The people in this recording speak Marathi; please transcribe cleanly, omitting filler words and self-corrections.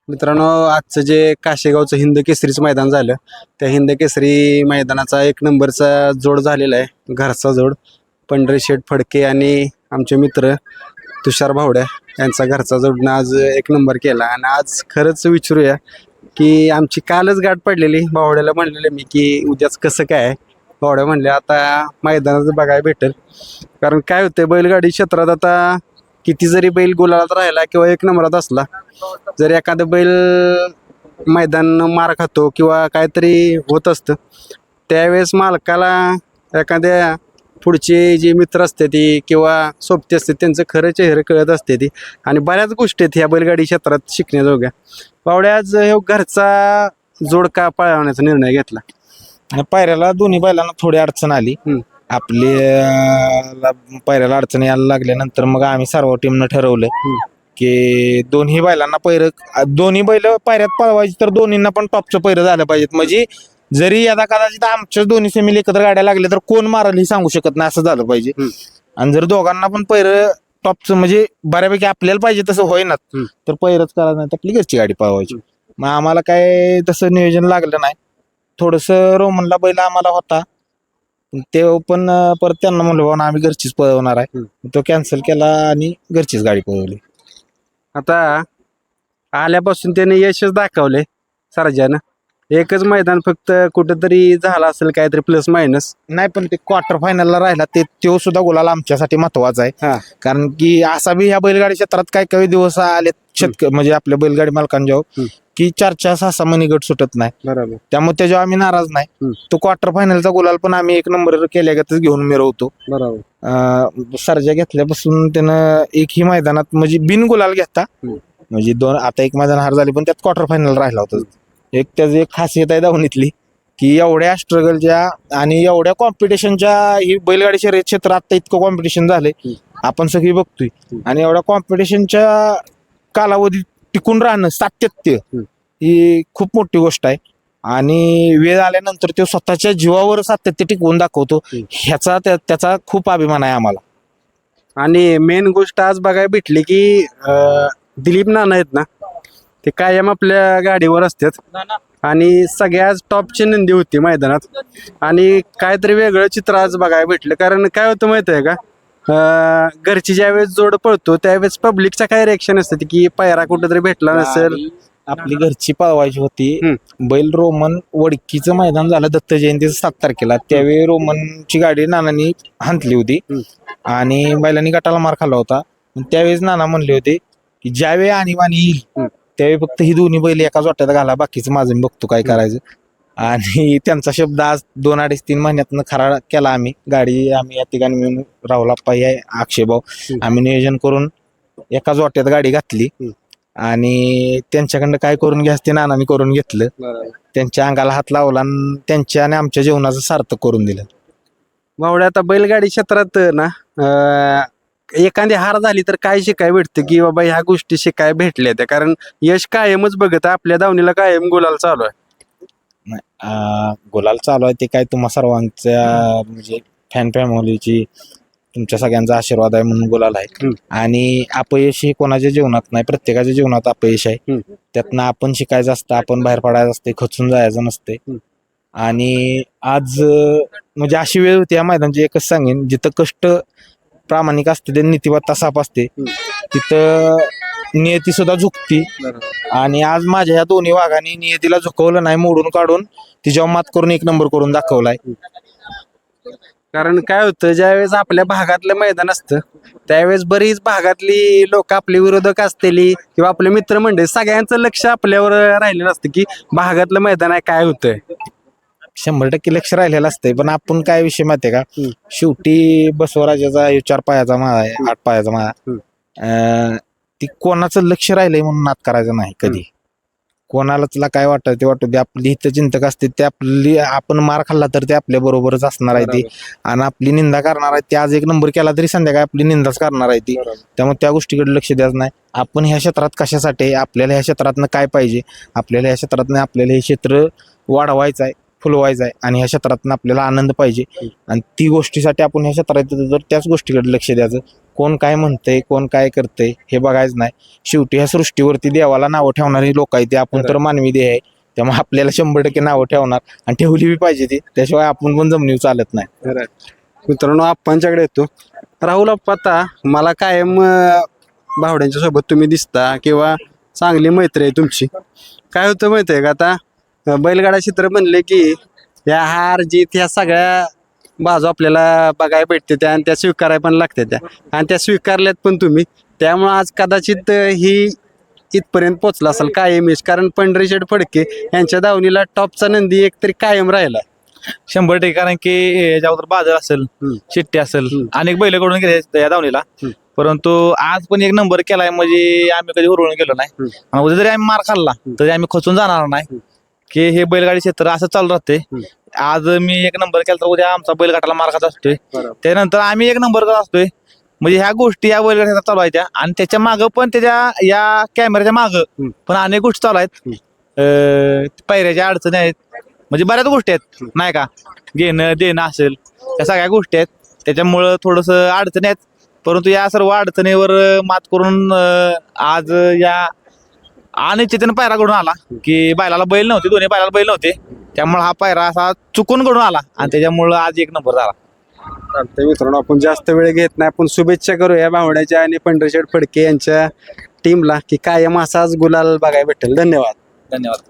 मित्रांनो, आजचं जे काशेगावचं हिंद केसरीचं मैदान झालं, त्या हिंद केसरी मैदानाचा एक नंबरचा जोड झालेला आहे. घरचा जोड पंढरीशेठ फडके आणि आमचे मित्र तुषार भावड्या यांचा घरचा जोडनं आज एक नंबर केला. आणि आज खरंच विचारूया की आमची कालच गाठ पडलेली. भावड्याला म्हणलेलं मी की उद्याच कसं काय. भावड्या म्हणले आता मैदानात बघायला भेटेल. कारण काय होतंय, बैलगाडी क्षेत्रात आता किती जरी बैल गुलालात राहिला किंवा एक नंबरात असला, जर एखादा बैल मैदान मार खातो किंवा काहीतरी होत असतं, त्यावेळेस मालकाला एखाद्या पुढचे जे मित्र असते ती किंवा सोबती असते त्यांचं खरं चेहरे कळत असते ती. आणि बऱ्याच गोष्टी आहेत ह्या बैलगाडी क्षेत्रात शिकण्याजोग्या. बावड्या आज हे घरचा जोड का पळवण्याचा निर्णय घेतला? आणि पायऱ्याला दोन्ही बैलांना थोडी अडचण आली. पायऱ्याला अडचण यायला लागल्यानंतर मग आम्ही सर्व टीमनं ठरवलं की दोन्ही बैलांना दोन्ही बैल पायऱ्यात पळवायची तर दोन्हींना पण टॉपचं पैर झालं पाहिजेत. म्हणजे जरी आता कदाचित आमच्या दोन्ही सेमीला एकत्र गाड्या लागल्या तर कोण मारल हे सांगू शकत नाही, असं झालं पाहिजे. आणि जर दोघांना पण पैर टॉपचं म्हणजे बऱ्यापैकी आपल्याला पाहिजे तसं होईनात तर पैरच करायचं नाही, तर आपली घरची गाडी पळवायची. मग आम्हाला काय तसं नियोजन लागलं नाही. थोडस रोमनला बैल आम्हाला होता, ते पण परत त्यांना म्हणलं बाबा आम्ही घरचीच पळवणार आहे, तो कॅन्सल केला आणि घरचीच गाडी पळवली. आता आल्यापासून त्याने यशच दाखवले सर्जानं. एकच मैदान फक्त कुठंतरी झाला असेल काहीतरी प्लस मायनस. नाही, पण ते क्वार्टर फायनलला राहिला तो सुद्धा गुलाल आमच्यासाठी महत्वाचा आहे. कारण की असा बी ह्या बैलगाडी क्षेत्रात काही दिवस आले म्हणजे आपल्या बैलगाडी मालकांच्या की 4-6 महिने गट सुटत नाही. बरोबर. त्यामुळे त्याच्यावर आम्ही नाराज नाही. तो क्वार्टर फायनलचा गुलाल पण आम्ही एक नंबर केल्यागतच घेऊन मिरवतो. बरोबर. सर्जा घेतल्यापासून त्यानं एकही मैदानात म्हणजे बिन गुलाल घेता, म्हणजे आता एक मैदान हार झाली पण त्यात क्वार्टर फायनल राहिला होता. त्याची एक खासियत आहे धावणीतली की एवढ्या स्ट्रगलच्या आणि एवढ्या कॉम्पिटिशनच्या ही बैलगाडी शर्यत क्षेत्र आता इतकं कॉम्पिटिशन झाले आपण सगळी बघतोय. आणि एवढ्या कॉम्पिटिशनच्या कालावधीत टिकून राहणं, सातत्य ही खूप मोठी गोष्ट आहे. आणि वेळ आल्यानंतर तो स्वतःच्या जीवावर सातत्य टिकवून दाखवतो, त्याचा खूप अभिमान आहे आम्हाला. आणि मेन गोष्ट आज बघायला भेटली की दिलीप नाना आहेत ना, ते कायम आपल्या गाडीवर असतात आणि सगळ्यात टॉपची नंदी होती मैदानात. आणि काहीतरी वेगळं चित्र आज बघायला भेटलं. कारण काय होतं माहिती आहे का, घरची ज्यावेळेस जोड पळतो त्यावेळेस पब्लिकच्या काय रिएक्शन असते की पायरा कुठेतरी भेटला नसेल. आपली घरची पळवायची होती. बैल रोमन वडकीचं मैदान झालं दत्त जयंतीचं 7 तारखेला. त्यावेळी रोमनची गाडी नानांनी हाणली होती आणि बैलांनी गटाला मार खाल्ला होता. त्यावेळेस नाना म्हणले होते की ज्यावेळी आणीबाणी येईल त्यावेळी फक्त ही दोन्ही बैल एका जोट्यात घाला, बाकीचं माझं मी बघतो काय करायचं. आणि त्यांचा शब्द आज 2-2.5-3 महिन्यातनं खरा केला आम्ही. गाडी आम्ही या ठिकाणी मिळून राहुल आप्पा अक्षय भाऊ आम्ही नियोजन करून एका जोट्यात गाडी घातली. आणि त्यांच्याकडनं काय करून घ्यास ते नानांनी करून घेतलं. त्यांच्या अंगाला हात लावला आणि त्यांच्या आणि आमच्या जीवनाचं सार्थक करून दिलं. भावड्या, आता बैलगाडी क्षेत्रात ना एखादी हार झाली तर काय शिकाय भेटतं की बाबा ह्या गोष्टी शिकाय भेटल्या त्या. कारण यश कायमच बघत आपल्या दावणीला कायम गुलाल चालू आहे. गुलाल चालू आहे ते काय तुम्हा सर्वांच्या म्हणजे फॅन फॅमिलीची तुमच्या सगळ्यांचा आशीर्वाद आहे म्हणून गुलाल आहे. आणि अपयश हे कोणाच्या जीवनात नाही, प्रत्येकाच्या जीवनात अपयश आहे. त्यातनं आपण शिकायचं असतं, आपण बाहेर पडायचं असते, खचून जायचं नसते. आणि आज म्हणजे अशी वेळ होती या मैदानाची, एकच सांगेन, जिथं कष्ट प्रामाणिक असते ते नीतिवत्ता साफ असते तिथं नियती सुद्धा झुकती. आणि आज माझ्या ह्या दोन्ही वाघांनी नियतीला झुकवलं नाही, मोडून काढून तिच्यावर मात करून एक नंबर करून दाखवलाय. कारण काय होतं, ज्यावेळेस आपल्या भागातलं मैदान असतं त्यावेळेस बरीच भागातली लोक आपले विरोधक असलेली किंवा आपले मित्रमंडळी सगळ्यांचं लक्ष आपल्यावर राहिलेलं असतं की भागातलं मैदान आहे काय होतंय. 100% लक्ष राहिलेलं असतंय. पण आपण काय विषय माहितीये का, शेवटी बसवराजाचा 4 पायाचा माळा आहे, 8 पायाचा माळा. ती कोणाचं लक्ष राहिलंय म्हणून नाद करायचं नाही कधी. कोणाला तुला काय वाटतं ते वाटतं ते. आपली हित चिंतक असते ते आपण मार खाल्ला तर ते आपल्या बरोबरच असणार आहे ती. आणि आपली निंदा करणार आहे ते. आज एक नंबर केला तरी संध्याकाळी आपली निंदाच करणार आहे ती. त्यामुळे त्या गोष्टीकडे लक्ष द्यायचं नाही. आपण ह्या क्षेत्रात कशासाठी, आपल्याला ह्या क्षेत्रातनं काय पाहिजे, आपल्याला ह्या क्षेत्रातनं आपल्याला हे क्षेत्र वाढवायचं आहे, फुलवायचं आहे आणि ह्या क्षेत्रातनं आपल्याला आनंद पाहिजे. आणि ती गोष्टीसाठी आपण ह्या क्षेत्रात तर त्याच गोष्टीकडे लक्ष द्यायचं. कोण काय म्हणतंय कोण काय करतंय हे बघायचं नाही. शेवटी ह्या सृष्टीवरती देवाला नावं ठेवणारी लोक आहेत, ते आपण तर मानवी देह आहे, त्यामुळे आपल्याला 100% नावं ठेवणार आणि ठेवली बी पाहिजे ती, त्याशिवाय आपण पण जमिनीवर चालत नाही. मित्रांनो आपणच्याकडे येतो. राहुल अप्पा, आता मला कायम भावड्यांच्या सोबत तुम्ही दिसता किंवा चांगली मैत्री आहे तुमची. काय होतं माहिती आहे का, आता बैलगाडा चित्र म्हणले की या हार जीत ह्या सगळ्या बाजू आपल्याला बघायला भेटते त्या, आणि त्या स्वीकारायला पण लागते त्या, आणि त्या स्वीकारल्यात पण तुम्ही. त्यामुळं आज कदाचित ही इथपर्यंत पोहोचला असेल कायमच, कारण पंढरीशेठ फडके यांच्या दावणीला टॉपचा नंदी एक तरी कायम राहिला. 100%. कारण की याच्यावर बाजार असेल, शिट्टी असेल, अनेक बैलकडून गेले या दावणीला, परंतु आज पण एक नंबर केलाय म्हणजे आम्ही कधी हुरळून गेलो नाही. आणि उद्या जरी आम्ही मार खाल्ला तरी आम्ही खचून जाणार नाही, की हे बैलगाडी क्षेत्र असं चालू राहते. आज मी एक नंबर केला तर उद्या आमचा बैलगाठाला मार खात असतोय, त्यानंतर आम्ही एक नंबर करत असतोय. म्हणजे ह्या गोष्टी या बैलगाड्या चालू आहेत, आणि त्याच्या मागं पण त्याच्या या कॅमेऱ्याच्या मागं पण अनेक गोष्टी चालू आहेत. पायऱ्याच्या अडचणी आहेत, म्हणजे बऱ्याच गोष्टी आहेत नाही का, घेणं देणं असेल, या सगळ्या गोष्टी आहेत. त्याच्यामुळं थोडस अडचणी आहेत, परंतु या सर्व अडचणीवर मात करून आज या अनिश्चितीने पायरा घडून आला, की बैलाला बैल नव्हते, दोन्ही बैलाला बैल नव्हते, त्यामुळे हा पायरा असा चुकून घडून आला आणि त्याच्यामुळं आज एक नंबर झाला. चालतंय मित्रांनो, आपण जास्त वेळ घेत नाही, आपण शुभेच्छा करूया भावड्याच्या आणि पंढरीशेठ फडके यांच्या टीमला, की कायम असाच गुलाल बघायला भेटेल. धन्यवाद. धन्यवाद.